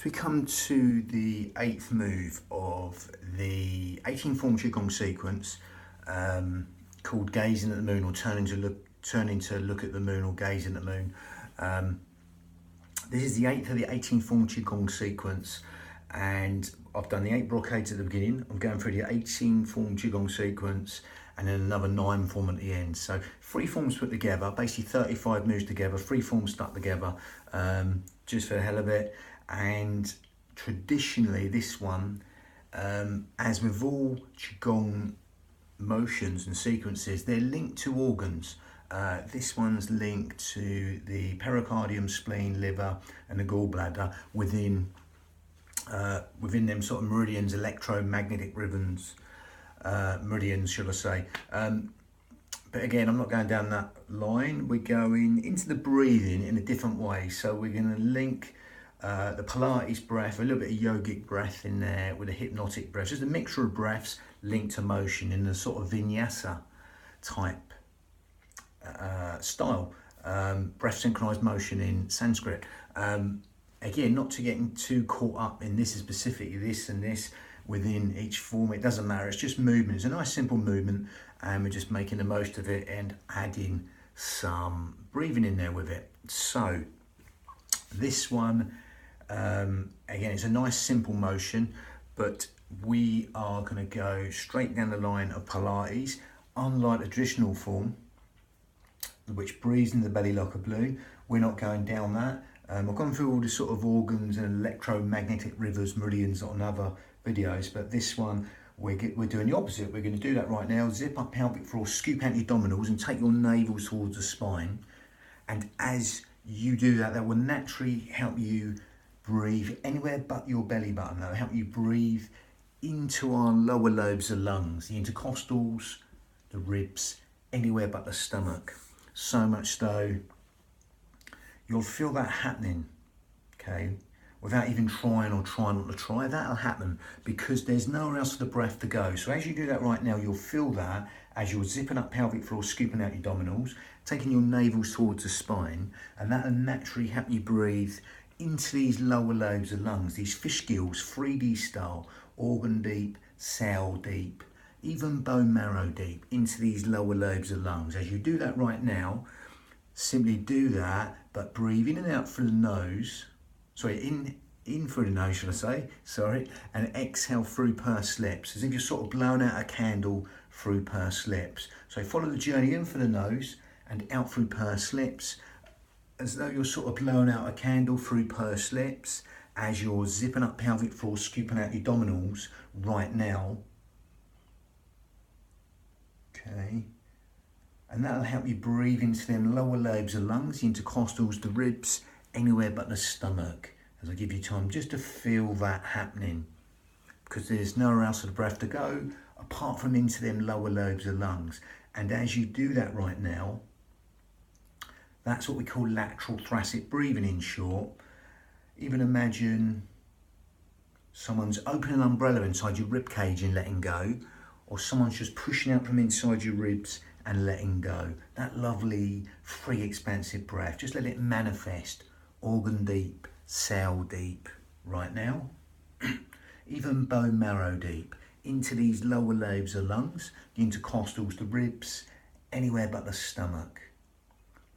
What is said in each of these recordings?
So we come to the 8th move of the 18 form Qigong sequence called Gazing at the Moon, or turning to look at the moon, or gazing at the moon. This is the 8th of the 18 form Qigong sequence, and I've done the 8 brocades at the beginning. I'm going through the 18 form Qigong sequence and then another 9 form at the end. So 3 forms put together, basically 35 moves together, 3 forms stuck together, just for the hell of it. And traditionally this one, as with all Qigong motions and sequences, they're linked to organs. This one's linked to the pericardium, spleen, liver and the gallbladder within them sort of meridians, electromagnetic meridians, should I say. But again, I'm not going down that line. We're going into the breathing in a different way. So we're going to link the Pilates breath, a little bit of yogic breath in there with a hypnotic breath. Just a mixture of breaths linked to motion in the sort of vinyasa type style. Breath synchronized motion in Sanskrit. Again, not to getting too caught up in this is specifically this and this within each form. It doesn't matter. It's just movement. It's a nice simple movement, and we're just making the most of it and adding some breathing in there with it. So this one, again, it's a nice simple motion, but we are going to go straight down the line of Pilates, unlike the traditional form, which breathes in the belly like a balloon. We're not going down that. I've gone through all the sort of organs and electromagnetic rivers, meridians on other videos, but this one we're doing the opposite. We're going to do that right now. Zip up pelvic floor, scoop out your abdominals and take your navel towards the spine. And as you do that, that will naturally help you breathe anywhere but your belly button. That will help you breathe into our lower lobes of lungs, the intercostals, the ribs, anywhere but the stomach. So much so, you'll feel that happening, okay, without even trying or trying not to try. That'll happen because there's nowhere else for the breath to go. So as you do that right now, you'll feel that as you're zipping up pelvic floor, scooping out your abdominals, taking your navel towards the spine, and that'll naturally help you breathe into these lower lobes of lungs, these fish gills, 3D style, organ deep, cell deep, even bone marrow deep, into these lower lobes of lungs. As you do that right now, simply do that, but breathe in and out through the nose. Sorry, in through the nose, should I say? Sorry, and exhale through pursed lips, as if you're sort of blowing out a candle through pursed lips. So follow the journey in for the nose and out through pursed lips, as though you're sort of blowing out a candle through pursed lips, as you're zipping up pelvic floor, scooping out your abdominals right now. Okay. And that'll help you breathe into them lower lobes of lungs, the intercostals, the ribs, anywhere but the stomach. As I give you time just to feel that happening, because there's nowhere else for the breath to go apart from into them lower lobes of lungs. And as you do that right now, that's what we call lateral thoracic breathing in short. Even imagine someone's opening an umbrella inside your rib cage and letting go, or someone's just pushing out from inside your ribs and letting go. That lovely, free, expansive breath. Just let it manifest, organ deep, cell deep, right now. Even bone marrow deep, into these lower lobes of lungs, the intercostals, the ribs, anywhere but the stomach.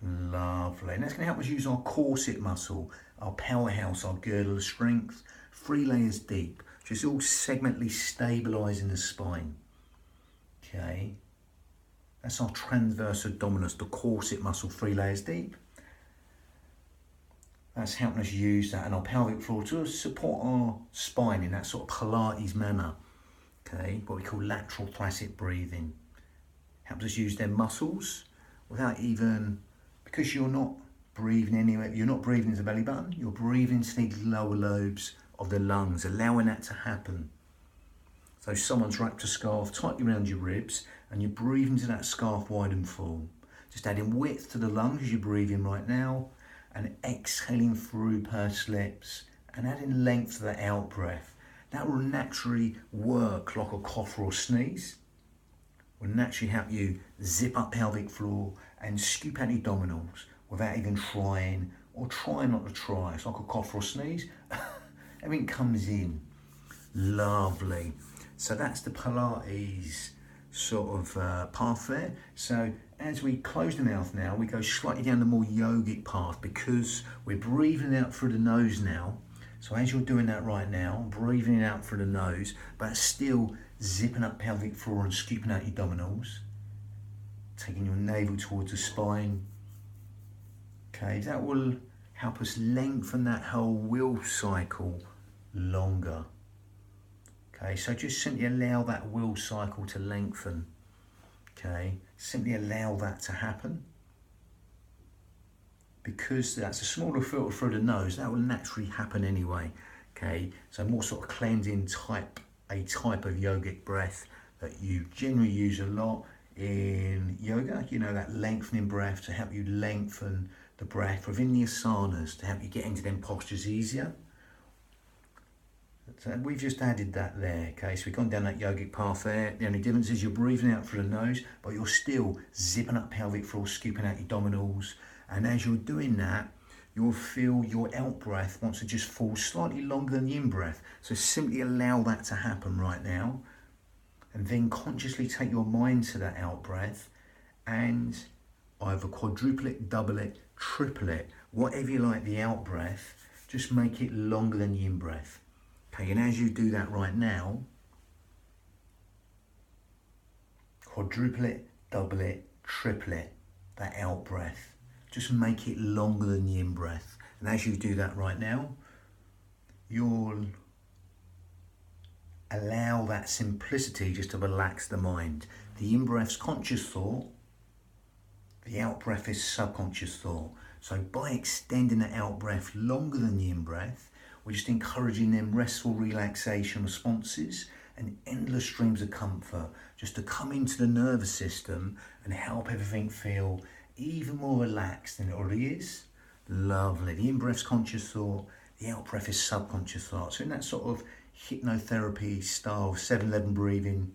Lovely. And that's going to help us use our corset muscle, our powerhouse, our girdle of strength, 3 layers deep, just all segmentally stabilising the spine. Okay. That's our transverse abdominis, the corset muscle, 3 layers deep. That's helping us use that and our pelvic floor to support our spine in that sort of Pilates manner. Okay, what we call lateral thoracic breathing. Helps us use their muscles without even, because you're not breathing anywhere, you're not breathing into the belly button, you're breathing into the lower lobes of the lungs, allowing that to happen. So someone's wrapped a scarf tightly around your ribs and you breathe into that scarf wide and full. Just adding width to the lungs as you breathe in right now, and exhaling through pursed lips and adding length to the out breath. That will naturally work like a cough or a sneeze. Will naturally help you zip up pelvic floor and scoop out abdominals without even trying or try not to try. It's like a cough or a sneeze. everything comes in. Lovely. So that's the Pilates sort of path there. So as we close the mouth now, we go slightly down the more yogic path because we're breathing out through the nose now. So as you're doing that right now, breathing out through the nose, but still zipping up pelvic floor and scooping out your abdominals, taking your navel towards the spine. Okay, that will help us lengthen that whole will cycle longer. Okay, so just simply allow that will cycle to lengthen. Okay, simply allow that to happen. Because that's a smaller filter through the nose, that will naturally happen anyway. Okay, so more sort of cleansing type, a type of yogic breath that you generally use a lot in yoga. You know, that lengthening breath to help you lengthen the breath within the asanas to help you get into them postures easier. So we've just added that there, okay, so we've gone down that yogic path there. The only difference is you're breathing out through the nose, but you're still zipping up pelvic floor, scooping out your abdominals. And as you're doing that, you'll feel your out breath wants to just fall slightly longer than the in breath. So simply allow that to happen right now. And then consciously take your mind to that out breath and either quadruple it, double it, triple it, whatever you like the out breath, just make it longer than the in breath. Okay, and as you do that right now, quadruple it, double it, triple it, that out breath. Just make it longer than the in breath. And as you do that right now, you'll allow that simplicity just to relax the mind. The in breath's conscious thought, the out breath is subconscious thought. So by extending the out breath longer than the in breath, we're just encouraging them restful relaxation responses and endless streams of comfort just to come into the nervous system and help everything feel even more relaxed than it already is. Lovely. The in-breath's conscious thought, the out-breath is subconscious thought. So in that sort of hypnotherapy style, 7-11 breathing,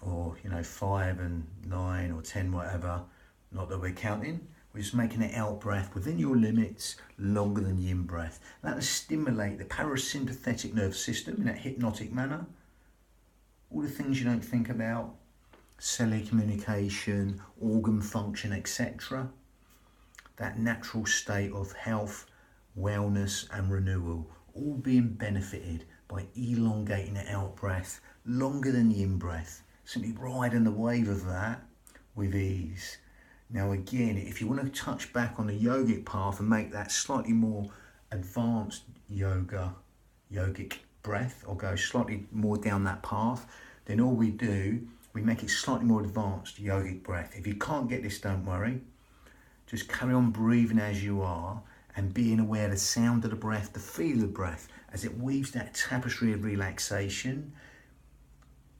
or 5 and 9 or 10, whatever, not that we're counting, we're just making the out-breath within your limits longer than the in-breath. That will stimulate the parasympathetic nervous system in that hypnotic manner. All the things you don't think about, cellular communication, organ function, etc. That natural state of health, wellness and renewal, all being benefited by elongating the out-breath longer than the in-breath. Simply riding the wave of that with ease. Now again, if you want to touch back on the yogic path and make that slightly more advanced yogic breath, or go slightly more down that path, then all we do, we make it slightly more advanced yogic breath. If you can't get this, don't worry. Just carry on breathing as you are and being aware of the sound of the breath, the feel of the breath as it weaves that tapestry of relaxation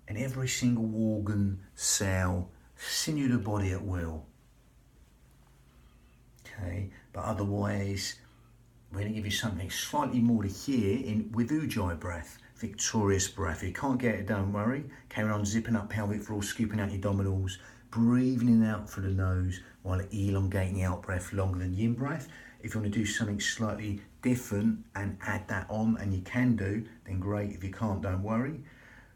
in every single organ, cell, sinew of the body at will. Okay, but otherwise, we're going to give you something slightly more to hear with Ujjayi breath, victorious breath. If you can't get it, don't worry. Carry on zipping up pelvic floor, scooping out your abdominals, breathing in and out through the nose while elongating the out breath longer than the in breath. If you want to do something slightly different and add that on, and you can do, then great. If you can't, don't worry.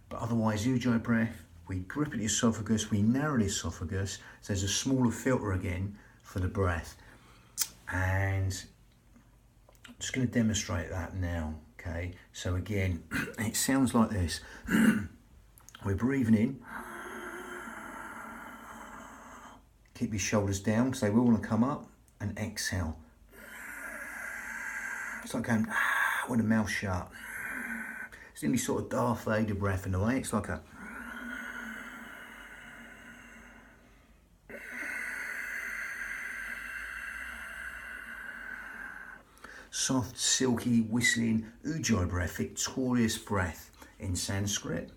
But otherwise, Ujjayi breath, we grip at the esophagus, we narrow the esophagus, so there's a smaller filter again for the breath. And I'm just going to demonstrate that now, okay? So again, it sounds like this. We're breathing in. Keep your shoulders down because they will want to come up, and exhale. It's like going with the mouth shut. It's nearly sort of Darth Vader breath in a way. It's like a soft, silky, whistling Ujjayi breath, victorious breath in Sanskrit.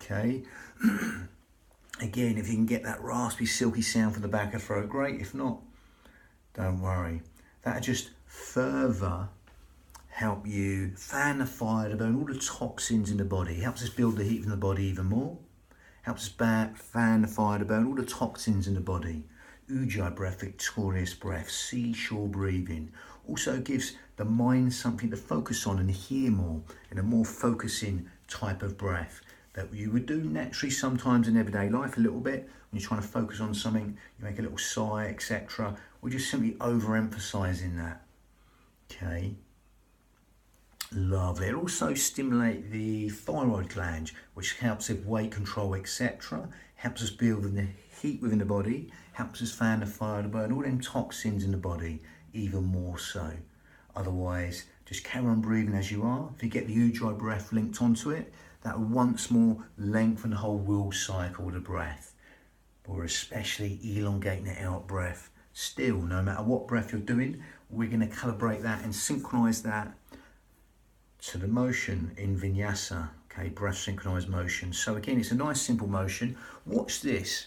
Okay. Again, if you can get that raspy, silky sound from the back of the throat, great. If not, don't worry. That'll just further help you fan the fire to burn all the toxins in the body. Helps us build the heat in the body even more. Helps us fan the fire to burn all the toxins in the body. Ujjayi breath, victorious breath, seashore breathing. Also gives the mind something to focus on and hear more in a more focusing type of breath that you would do naturally sometimes in everyday life a little bit. When you're trying to focus on something, you make a little sigh, etc. We're just simply overemphasizing that. Okay. Lovely. It also stimulates the thyroid gland, which helps with weight control, etc. Helps us build the heat within the body, helps us fan the fire to burn all them toxins in the body even more so. Otherwise, just carry on breathing as you are. If you get the Ujjayi breath linked onto it, that will once more lengthen the whole will cycle of the breath. But we're especially elongating the out breath. Still, no matter what breath you're doing, we're going to calibrate that and synchronize that to the motion in vinyasa, okay, breath synchronized motion. So again, it's a nice simple motion. Watch this.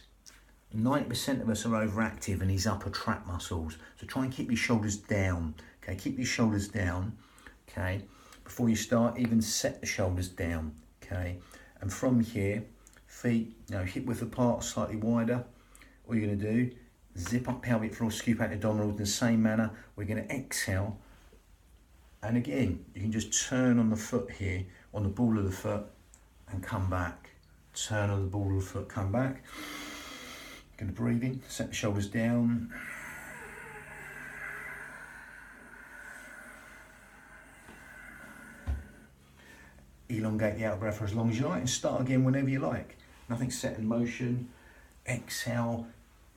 90% of us are overactive in these upper trap muscles. So try and keep your shoulders down, okay, keep your shoulders down, okay. Before you start, even set the shoulders down, okay. And from here, feet, hip width apart, slightly wider. All you're gonna do, zip up pelvic floor, scoop out the abdominals in the same manner. We're gonna exhale. And again, you can just turn on the foot here, on the ball of the foot, and come back. Turn on the ball of the foot, come back. Gonna breathe in, set the shoulders down. Elongate the out breath for as long as you like and start again whenever you like. Nothing set in motion. Exhale,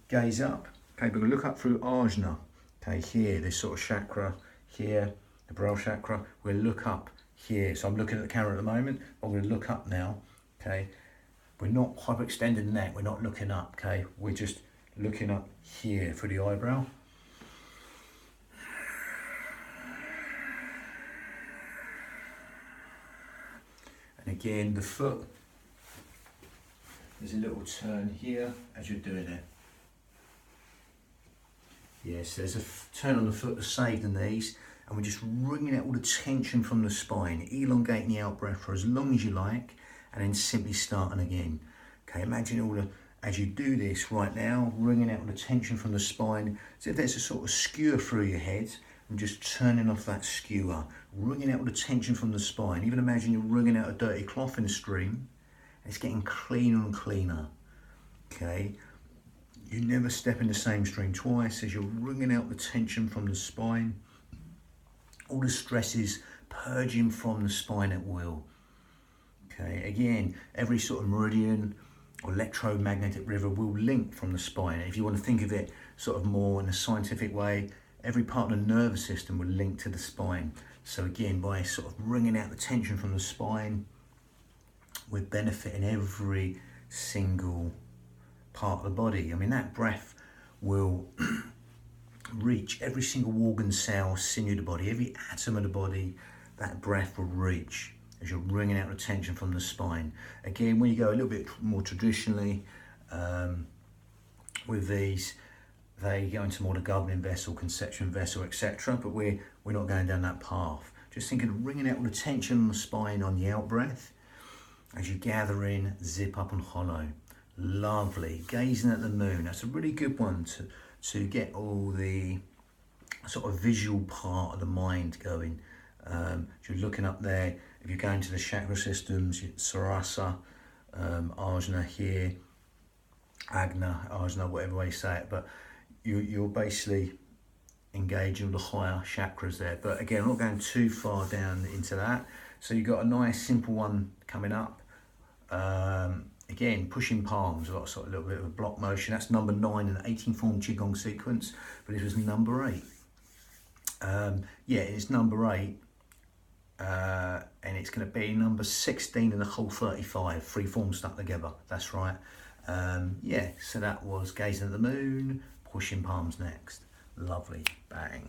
gaze up. Okay, we're gonna look up through Ajna. Okay, here, this sort of chakra, here, the brow chakra. We'll look up here. So I'm looking at the camera at the moment, but we're gonna look up now, okay? We're not hyperextending the neck, we're not looking up, okay? We're just looking up here for the eyebrow. And again, the foot, there's a little turn here as you're doing it. Yes, there's a turn on the foot to save the knees, and we're just wringing out all the tension from the spine, elongating the out breath for as long as you like, and then simply starting again. Okay, imagine all the, as you do this right now, wringing out all the tension from the spine, as if there's a sort of skewer through your head, and just turning off that skewer, wringing out all the tension from the spine. Even imagine you're wringing out a dirty cloth in a stream, and it's getting cleaner and cleaner. Okay, you never step in the same stream twice as you're wringing out the tension from the spine. All the stress is purging from the spine at will. Okay, again, every sort of meridian or electromagnetic river will link from the spine. If you want to think of it sort of more in a scientific way, every part of the nervous system will link to the spine. So again, by sort of wringing out the tension from the spine, we're benefiting every single part of the body. I mean, that breath will reach every single organ, cell, sinew of the body, every atom of the body. That breath will reach as you're wringing out the tension from the spine. Again, when you go a little bit more traditionally with these, they go into more the governing vessel, conception vessel, etc. But we're not going down that path. Just thinking of wringing out all the tension on the spine on the out breath as you gather in, zip up and hollow. Lovely. Gazing at the moon. That's a really good one to get all the sort of visual part of the mind going. You're looking up there. If you're going to the chakra systems, Sarasa, Ajna here, Agna, Ajna, whatever way you say it, but you're basically engaging with the higher chakras there. But again, I'm not going too far down into that. So you've got a nice simple one coming up. Again, pushing palms, a little bit of a block motion. That's number 9 in the 18-form Qigong sequence, but it was number 8. Yeah, it's number 8, and it's going to be number 16 in the whole 35, 3 forms stuck together. That's right. Yeah, so that was gazing at the moon, pushing palms next. Lovely. Bang.